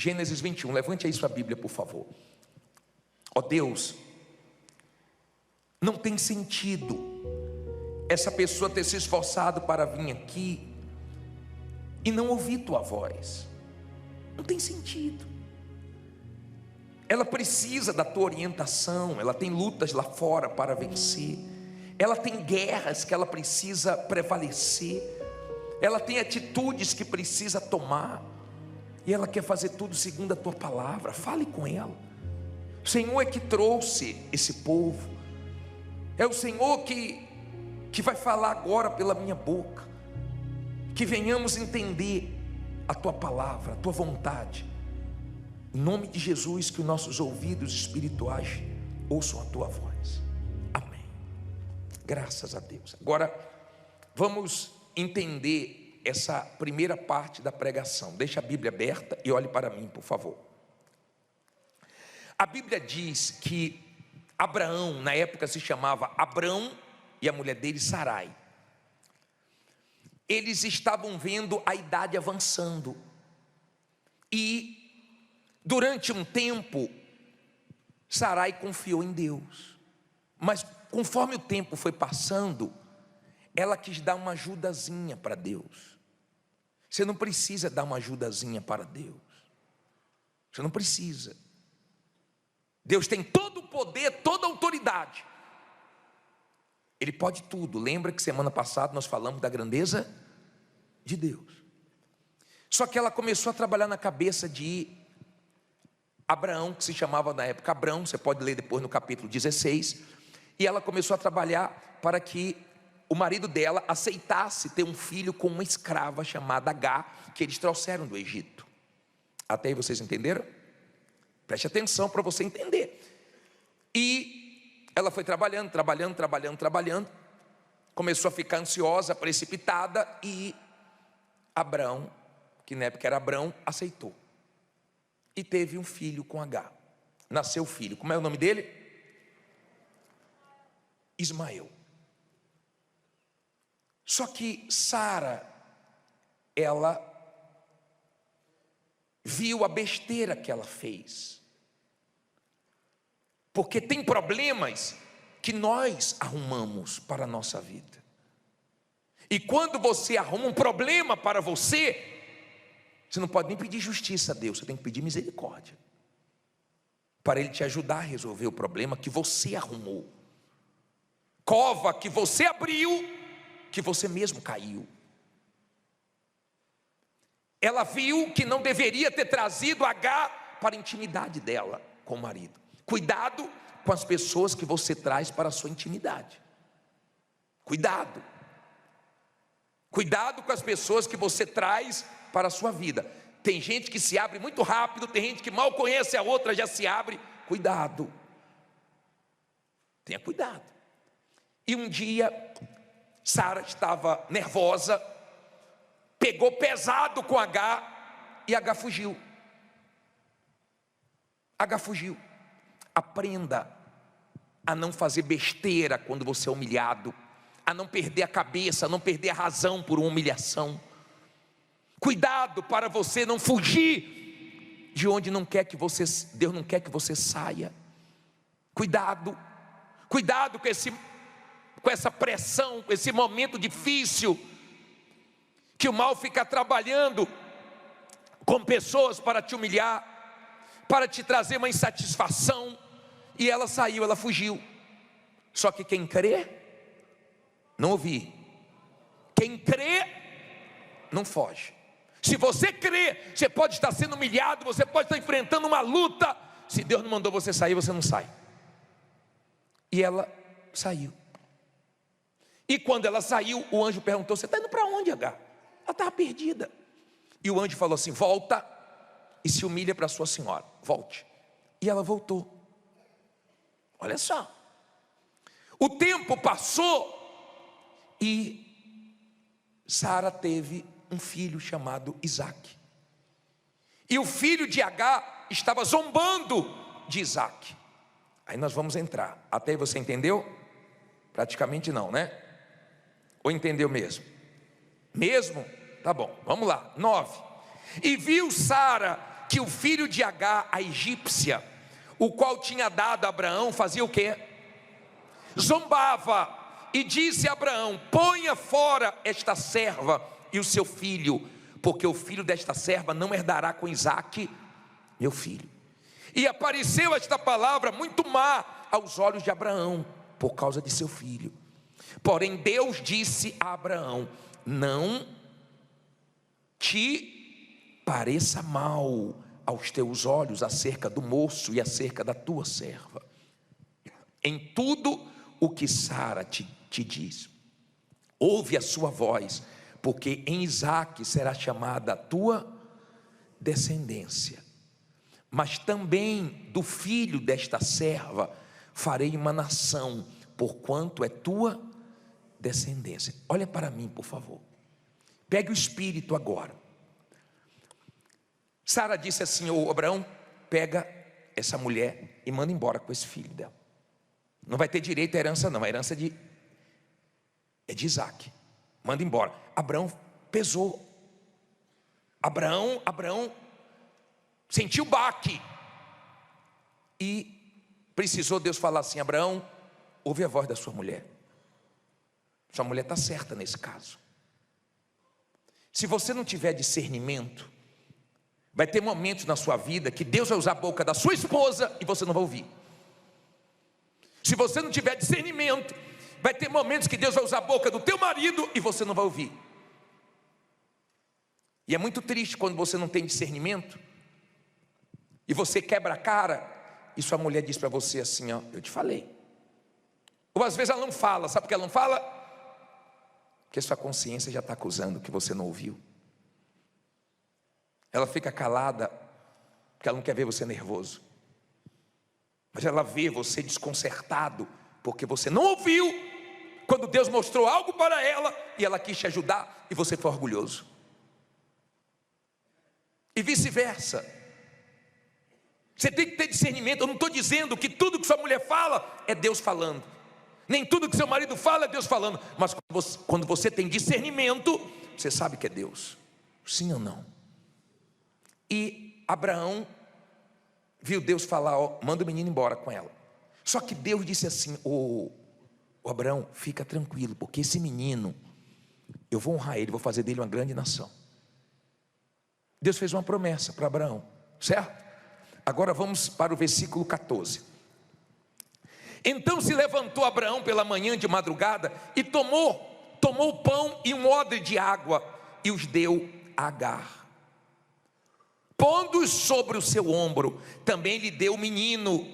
Gênesis 21, levante aí sua Bíblia, por favor. Ó Deus, não tem sentido essa pessoa ter se esforçado para vir aqui e não ouvir tua voz. Não tem sentido. Ela precisa da tua orientação, ela tem lutas lá fora para vencer, ela tem guerras que ela precisa prevalecer, ela tem atitudes que precisa tomar, e ela quer fazer tudo segundo a tua palavra. Fale com ela. O Senhor é que trouxe esse povo, é o Senhor que vai falar agora pela minha boca, que venhamos entender a tua palavra, a tua vontade. Em nome de Jesus, que os nossos ouvidos espirituais ouçam a tua voz. Amém. Graças a Deus. Agora, vamos entender essa primeira parte da pregação. Deixa a Bíblia aberta e olhe para mim, por favor. A Bíblia diz que Abraão, na época se chamava Abrão, e a mulher dele Sarai. Eles estavam vendo a idade avançando. E durante um tempo, Sarai confiou em Deus, mas conforme o tempo foi passando, ela quis dar uma ajudazinha para Deus. Você não precisa dar uma ajudazinha para Deus, você não precisa. Deus tem todo o poder, toda a autoridade, Ele pode tudo. Lembra que semana passada nós falamos da grandeza de Deus? Só que ela começou a trabalhar na cabeça de Abraão, que se chamava na época Abrão, você pode ler depois no capítulo 16, e ela começou a trabalhar para que o marido dela aceitasse ter um filho com uma escrava chamada Agar, que eles trouxeram do Egito. Até aí vocês entenderam? Preste atenção para você entender. E ela foi trabalhando, começou a ficar ansiosa, precipitada, e Abrão, que na época era Abrão, aceitou. E teve um filho com Agar. Nasceu o filho. Como é o nome dele? Ismael. Só que Sara, ela viu a besteira que ela fez. Porque tem problemas que nós arrumamos para a nossa vida. E quando você arruma um problema para você, você não pode nem pedir justiça a Deus, você tem que pedir misericórdia, para Ele te ajudar a resolver o problema que você arrumou. Cova que você abriu, que você mesmo caiu. Ela viu que não deveria ter trazido Agar para a intimidade dela com o marido. Cuidado com as pessoas que você traz para a sua intimidade. Cuidado. Cuidado com as pessoas que você traz para a sua vida. Tem gente que se abre muito rápido, tem gente que mal conhece a outra, já se abre. Cuidado. Tenha cuidado. E um dia, Sara estava nervosa, pegou pesado com Agar, e Agar fugiu. Agar fugiu. Aprenda a não fazer besteira quando você é humilhado, a não perder a cabeça, a não perder a razão por uma humilhação. Cuidado para você não fugir de onde Deus não quer que você saia. Cuidado com essa pressão, com esse momento difícil, que o mal fica trabalhando com pessoas para te humilhar, para te trazer uma insatisfação. E ela saiu, ela fugiu. Só que quem crê, não ouvi, quem crê não foge. Se você crê, você pode estar sendo humilhado, você pode estar enfrentando uma luta. Se Deus não mandou você sair, você não sai. E ela saiu. E quando ela saiu, o anjo perguntou: você está indo para onde, Agar? Ela estava perdida. E o anjo falou assim: volta e se humilha para sua senhora. Volte. E ela voltou. Olha só. O tempo passou e Sara teve um filho chamado Isaque. E o filho de Agar estava zombando de Isaque. Aí nós vamos entrar. Até aí você entendeu? Praticamente não, né? Ou entendeu mesmo? Mesmo? Tá bom, vamos lá. 9. E viu Sara que o filho de Agar, a egípcia, o qual tinha dado a Abraão, fazia o quê? Zombava, e disse a Abraão: ponha fora esta serva e o seu filho, porque o filho desta serva não herdará com Isaque, meu filho. E apareceu esta palavra muito má aos olhos de Abraão, por causa de seu filho. Porém Deus disse a Abraão: não te pareça mal aos teus olhos acerca do moço e acerca da tua serva, em tudo o que Sara te diz, ouve a sua voz, porque em Isaque será chamada a tua descendência, mas também do filho desta serva farei uma nação, porquanto é tua descendência. Olha para mim, por favor. Pegue o espírito agora. Sara disse assim: ô Abraão, pega essa mulher e manda embora com esse filho dela. Não vai ter direito à herança não, a herança é de Isaque. Manda embora. Abraão pesou. Abraão sentiu baque. E precisou Deus falar assim: Abraão, ouve a voz da sua mulher. Sua mulher está certa nesse caso. Se você não tiver discernimento, vai ter momentos na sua vida que Deus vai usar a boca da sua esposa e você não vai ouvir. Se você não tiver discernimento, vai ter momentos que Deus vai usar a boca do teu marido e você não vai ouvir. E é muito triste quando você não tem discernimento e você quebra a cara e sua mulher diz para você assim: ó, eu te falei. Ou às vezes ela não fala, sabe por que ela não fala? Porque sua consciência já está acusando que você não ouviu. Ela fica calada porque ela não quer ver você nervoso, mas ela vê você desconcertado porque você não ouviu quando Deus mostrou algo para ela e ela quis te ajudar e você foi orgulhoso. E vice-versa. Você tem que ter discernimento. Eu não estou dizendo que tudo que sua mulher fala é Deus falando, nem tudo que seu marido fala é Deus falando, mas quando você tem discernimento, você sabe que é Deus, sim ou não? E Abraão viu Deus falar: ó, manda o menino embora com ela. Só que Deus disse assim: ô Abraão, fica tranquilo, porque esse menino, eu vou honrar ele, vou fazer dele uma grande nação. Deus fez uma promessa para Abraão, certo? Agora vamos para o versículo 14. Então se levantou Abraão pela manhã de madrugada e tomou o pão e um odre de água e os deu a Agar. Pondo-os sobre o seu ombro, também lhe deu o menino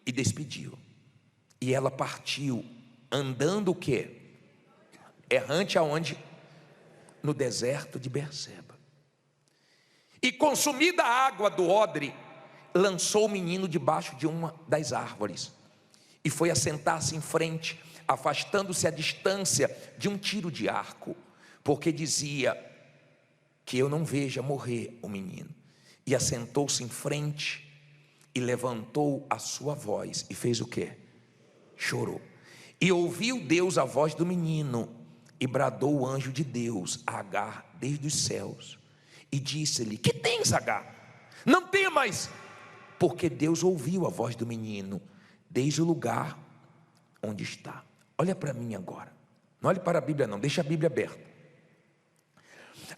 e despediu. E ela partiu, andando o quê? Errante aonde? No deserto de Berseba. E consumida a água do odre, lançou o menino debaixo de uma das árvores e foi assentar-se em frente, afastando-se a distância de um tiro de arco, porque dizia: que eu não veja morrer o menino. E assentou-se em frente e levantou a sua voz e fez o quê? Chorou. E ouviu Deus a voz do menino e bradou o anjo de Deus a Agar desde os céus e disse-lhe: que tens, Agar? Não temas, porque Deus ouviu a voz do menino desde o lugar onde está. Olha para mim agora, não olhe para a Bíblia não, deixa a Bíblia aberta.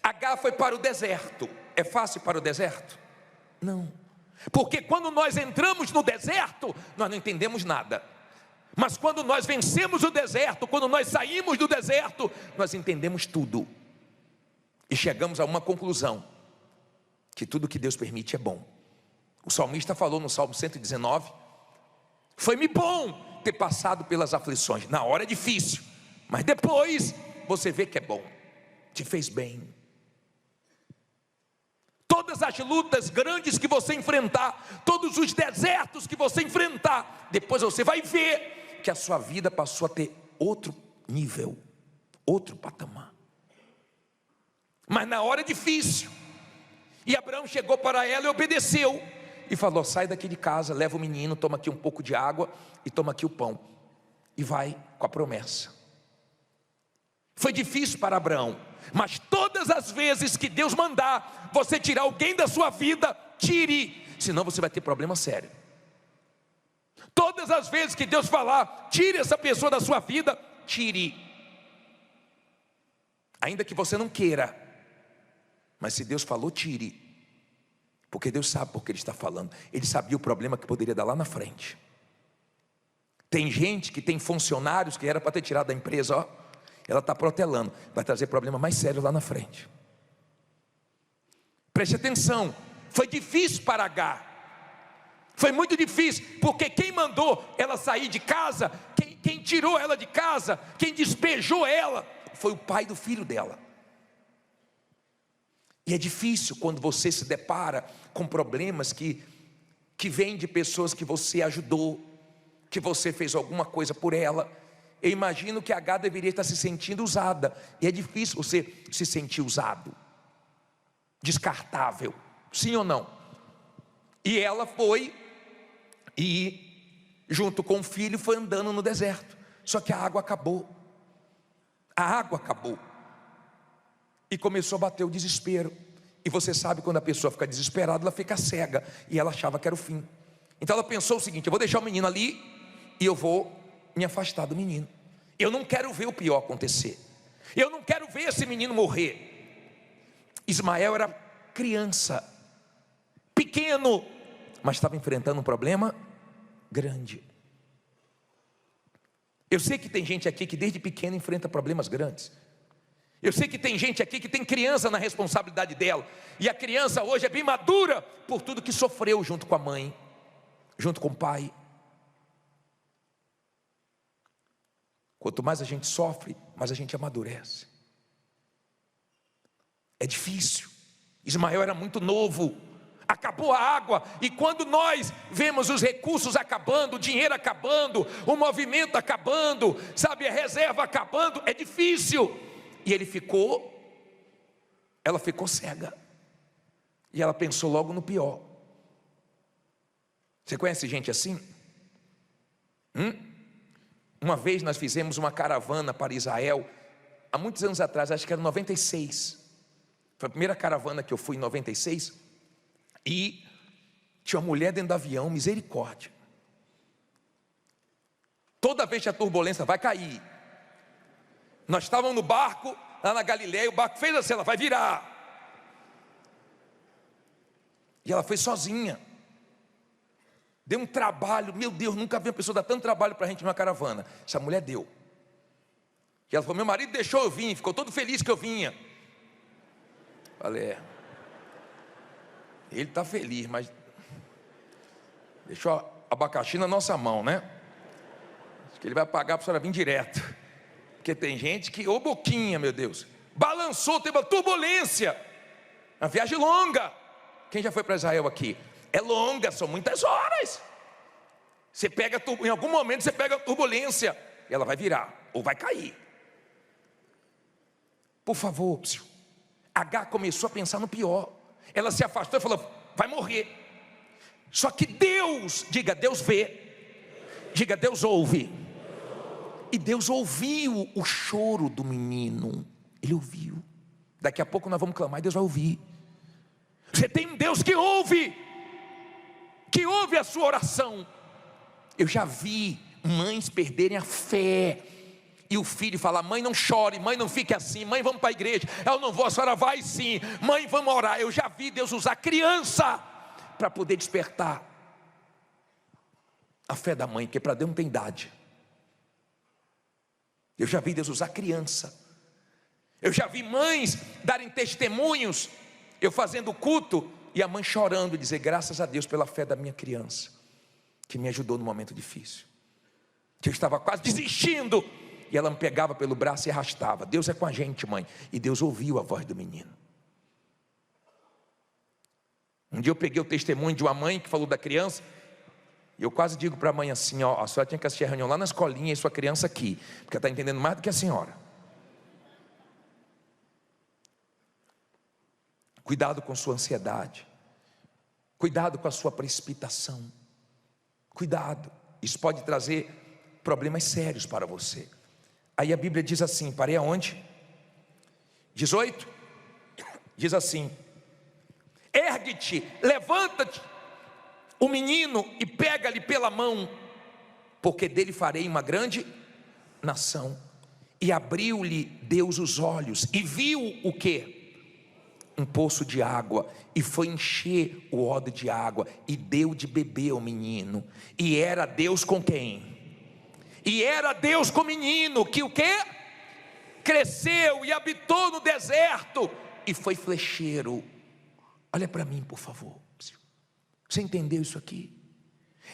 Agar foi para o deserto. É fácil para o deserto? Não, porque quando nós entramos no deserto, nós não entendemos nada. Mas quando nós vencemos o deserto, quando nós saímos do deserto, nós entendemos tudo. E chegamos a uma conclusão: que tudo que Deus permite é bom. O salmista falou no Salmo 119: foi-me bom ter passado pelas aflições. Na hora é difícil, mas depois você vê que é bom, te fez bem. Todas as lutas grandes que você enfrentar, todos os desertos que você enfrentar, depois você vai ver que a sua vida passou a ter outro nível, outro patamar. Mas na hora é difícil. E Abraão chegou para ela e obedeceu e falou: sai daqui de casa, leva o menino, toma aqui um pouco de água e toma aqui o pão, e vai com a promessa. Foi difícil para Abraão, mas todas as vezes que Deus mandar você tirar alguém da sua vida, tire, senão você vai ter problema sério. Todas as vezes que Deus falar, tire essa pessoa da sua vida, tire. Ainda que você não queira, mas se Deus falou, tire. Porque Deus sabe por que Ele está falando. Ele sabia o problema que poderia dar lá na frente. Tem gente que tem funcionários que era para ter tirado da empresa, ó, ela está protelando, vai trazer problema mais sério lá na frente. Preste atenção, foi difícil para Agar, foi muito difícil, porque quem mandou ela sair de casa, quem tirou ela de casa, quem despejou ela, foi o pai do filho dela. E é difícil quando você se depara com problemas que vêm de pessoas que você ajudou, que você fez alguma coisa por ela. Eu imagino que Agar deveria estar se sentindo usada, e é difícil você se sentir usado, descartável, sim ou não? E ela foi, e junto com o filho foi andando no deserto, só que a água acabou, e começou a bater o desespero, e você sabe quando a pessoa fica desesperada, ela fica cega, e ela achava que era o fim. Então ela pensou o seguinte: eu vou deixar o menino ali, e eu vou me afastar do menino. Eu não quero ver o pior acontecer, eu não quero ver esse menino morrer. Ismael era criança, pequeno, mas estava enfrentando um problema grande. Eu sei que tem gente aqui que desde pequeno enfrenta problemas grandes. Eu sei que tem gente aqui que tem criança na responsabilidade dela, e a criança hoje é bem madura por tudo que sofreu junto com a mãe, junto com o pai. Quanto mais a gente sofre, mais a gente amadurece. É difícil. Ismael era muito novo, acabou a água, e quando nós vemos os recursos acabando, o dinheiro acabando, o movimento acabando, sabe, a reserva acabando, é difícil. E ela ficou cega, e ela pensou logo no pior. Você conhece gente assim? Uma vez nós fizemos uma caravana para Israel, há muitos anos atrás, acho que era 96, foi a primeira caravana que eu fui em 96, e tinha uma mulher dentro do avião, misericórdia. Toda vez que a turbulência vai cair, nós estávamos no barco, lá na Galileia, o barco fez assim, ela vai virar, e ela foi sozinha. Deu um trabalho, meu Deus, nunca vi uma pessoa dar tanto trabalho para a gente numa caravana. Essa mulher deu. E ela falou: meu marido deixou eu vir, ficou todo feliz que eu vinha. Falei: ele está feliz, mas deixou abacaxi na nossa mão, né? Acho que ele vai pagar para a senhora vir direto. Porque tem gente que, ô boquinha, meu Deus, balançou, teve uma turbulência. Uma viagem longa. Quem já foi para Israel aqui? É longa, são muitas horas. Você pega, em algum momento você pega a turbulência, e ela vai virar, ou vai cair. Por favor, Agar começou a pensar no pior. Ela se afastou e falou: vai morrer. Só que Deus, diga, Deus vê, diga, Deus ouve. E Deus ouviu o choro do menino. Ele ouviu. Daqui a pouco nós vamos clamar e Deus vai ouvir. Você tem um Deus que ouve a sua oração. Eu já vi mães perderem a fé, e o filho falar: mãe, não chore, mãe, não fique assim, mãe, vamos para a igreja. Eu não vou, a senhora vai sim, mãe, vamos orar. Eu já vi Deus usar criança para poder despertar a fé da mãe, porque para Deus não tem idade. Eu já vi Deus usar criança. Eu já vi mães darem testemunhos, eu fazendo culto, e a mãe chorando, dizer: graças a Deus pela fé da minha criança, que me ajudou no momento difícil, que eu estava quase desistindo, e ela me pegava pelo braço e arrastava. Deus é com a gente, mãe. E Deus ouviu a voz do menino. Um dia eu peguei o testemunho de uma mãe que falou da criança, e eu quase digo para a mãe assim: ó, a senhora tinha que assistir a reunião lá na escolinha, e sua criança aqui, porque ela está entendendo mais do que a senhora. Cuidado com sua ansiedade, cuidado com a sua precipitação, cuidado, isso pode trazer problemas sérios para você. Aí a Bíblia diz assim, parei aonde? 18, diz assim: ergue-te, levanta-te, o menino, e pega-lhe pela mão, porque dele farei uma grande nação. E abriu-lhe Deus os olhos, e viu o quê? Um poço de água, e foi encher o odre de água, e deu de beber ao menino. E era Deus com quem? E era Deus com o menino, que o quê? Cresceu e habitou no deserto, e foi flecheiro. Olha para mim, por favor. Você entendeu isso aqui?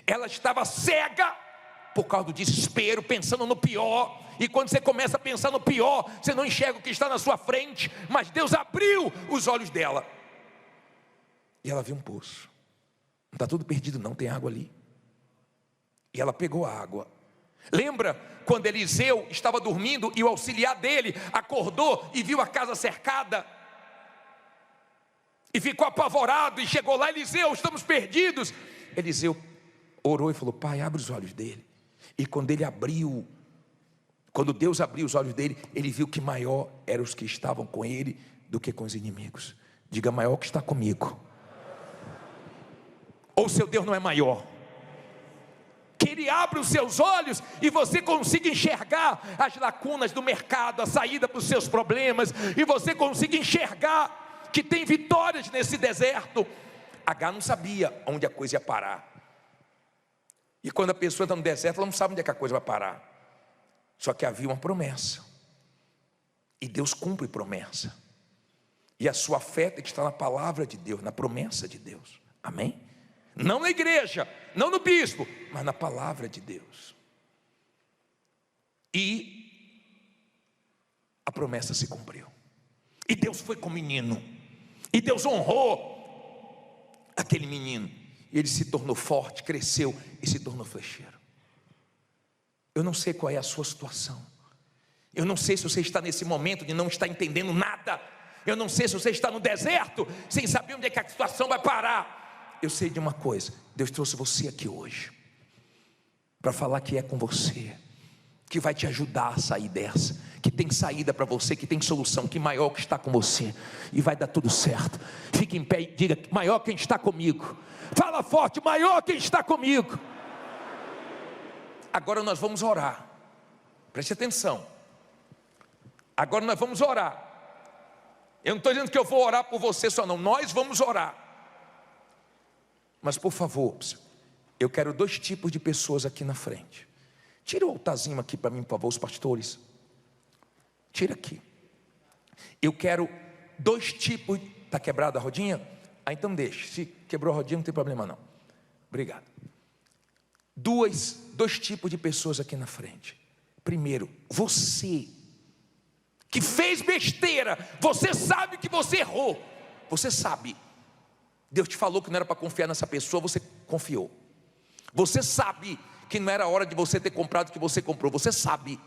Ela estava cega por causa do desespero, pensando no pior. E quando você começa a pensar no pior, você não enxerga o que está na sua frente. Mas Deus abriu os olhos dela, e ela viu um poço. Não está tudo perdido não, tem água ali. E ela pegou a água. Lembra quando Eliseu estava dormindo e o auxiliar dele acordou e viu a casa cercada? E ficou apavorado e chegou lá: Eliseu, estamos perdidos. Eliseu orou e falou: Pai, abre os olhos dele. E quando Deus abriu os olhos dele, ele viu que maior eram os que estavam com ele do que com os inimigos. Diga: maior que está comigo. Ou seu Deus não é maior? Que Ele abra os seus olhos e você consiga enxergar as lacunas do mercado, a saída para os seus problemas, e você consiga enxergar que tem vitórias nesse deserto. H não sabia onde a coisa ia parar. E quando a pessoa está no deserto, ela não sabe onde é que a coisa vai parar. Só que havia uma promessa, e Deus cumpre promessa. E a sua fé tem que estar na palavra de Deus, na promessa de Deus. Amém? Não na igreja, não no bispo, mas na palavra de Deus. E a promessa se cumpriu. E Deus foi com o menino, e Deus honrou aquele menino. E ele se tornou forte, cresceu e se tornou flecheiro. Eu não sei qual é a sua situação. Eu não sei se você está nesse momento de não estar entendendo nada. Eu não sei se você está no deserto, sem saber onde é que a situação vai parar. Eu sei de uma coisa: Deus trouxe você aqui hoje para falar que é com você, que vai te ajudar a sair dessa, que tem saída para você, que tem solução, que maior que está com você, e vai dar tudo certo. Fique em pé e diga: maior quem está comigo. Fala forte: maior quem está comigo. Agora nós vamos orar. Preste atenção. Agora nós vamos orar. Eu não estou dizendo que eu vou orar por você só não. Nós vamos orar. Mas por favor, eu quero 2 tipos de pessoas aqui na frente. Tira o altarzinho aqui para mim, por favor, os pastores. Tira aqui. Eu quero 2 tipos. Está quebrada a rodinha? Ah, então deixa. Se quebrou a rodinha, não tem problema não. Obrigado. 2 tipos de pessoas aqui na frente. Primeiro, você que fez besteira. Você sabe que você errou. Você sabe. Deus te falou que não era para confiar nessa pessoa, você confiou. Você sabe que não era a hora de você ter comprado o que você comprou. Você sabe.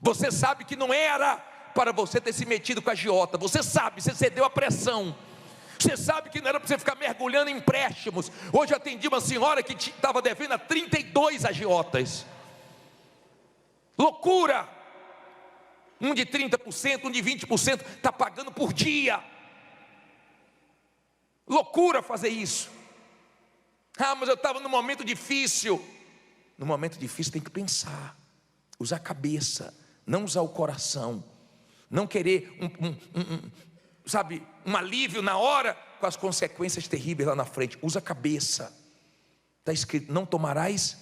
Você sabe que não era para você ter se metido com a agiota. Você sabe, você cedeu à pressão. Você sabe que não era para você ficar mergulhando em empréstimos. Hoje eu atendi uma senhora que estava devendo a 32 agiotas. Loucura. Um de 30%, um de 20%, está pagando por dia. Loucura fazer isso. Ah, mas eu estava num momento difícil. No momento difícil tem que pensar, usar a cabeça, não usar o coração, não querer um alívio na hora, com as consequências terríveis lá na frente. Usa a cabeça. Está escrito: não tomarás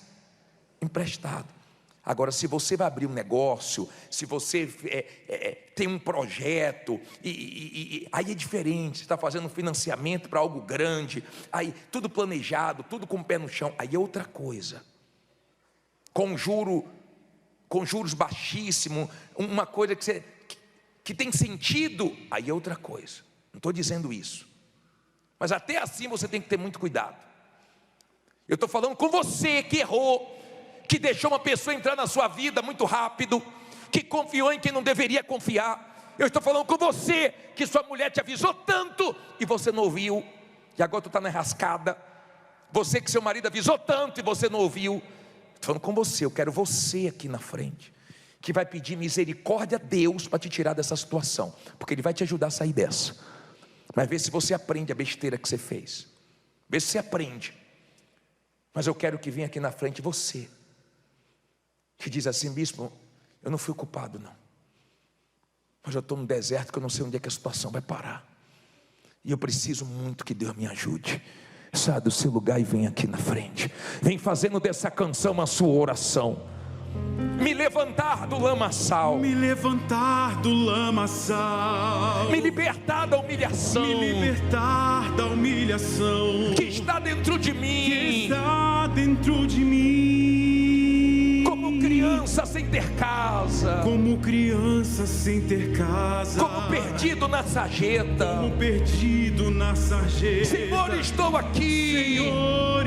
emprestado. Agora, se você vai abrir um negócio, se você tem um projeto, aí é diferente. Você está fazendo um financiamento para algo grande, aí tudo planejado, tudo com o pé no chão, aí é outra coisa. Com juros baixíssimos, uma coisa que tem sentido, aí é outra coisa. Não estou dizendo isso, mas até assim você tem que ter muito cuidado. Eu estou falando com você que errou, que deixou uma pessoa entrar na sua vida muito rápido, que confiou em quem não deveria confiar. Eu estou falando com você que sua mulher te avisou tanto e você não ouviu, e agora tu está na enrascada. Você que seu marido avisou tanto e você não ouviu. Estou falando com você. Eu quero você aqui na frente, que vai pedir misericórdia a Deus para te tirar dessa situação, porque Ele vai te ajudar a sair dessa. Mas vê se você aprende a besteira que você fez, vê se você aprende. Mas eu quero que venha aqui na frente você, que diz assim: bispo, eu não fui culpado não, mas eu estou no deserto que eu não sei onde é que a situação vai parar, e eu preciso muito que Deus me ajude. Sai do seu lugar e vem aqui na frente, vem fazendo dessa canção a sua oração. Me levantar do lamaçal, me levantar do lamaçal, me libertar da humilhação, me libertar da humilhação que está dentro de mim, que está dentro de mim. Como criança sem ter casa, como criança sem ter casa, como perdido na sarjeta, como perdido na sarjeta. Senhor, estou aqui, Senhor,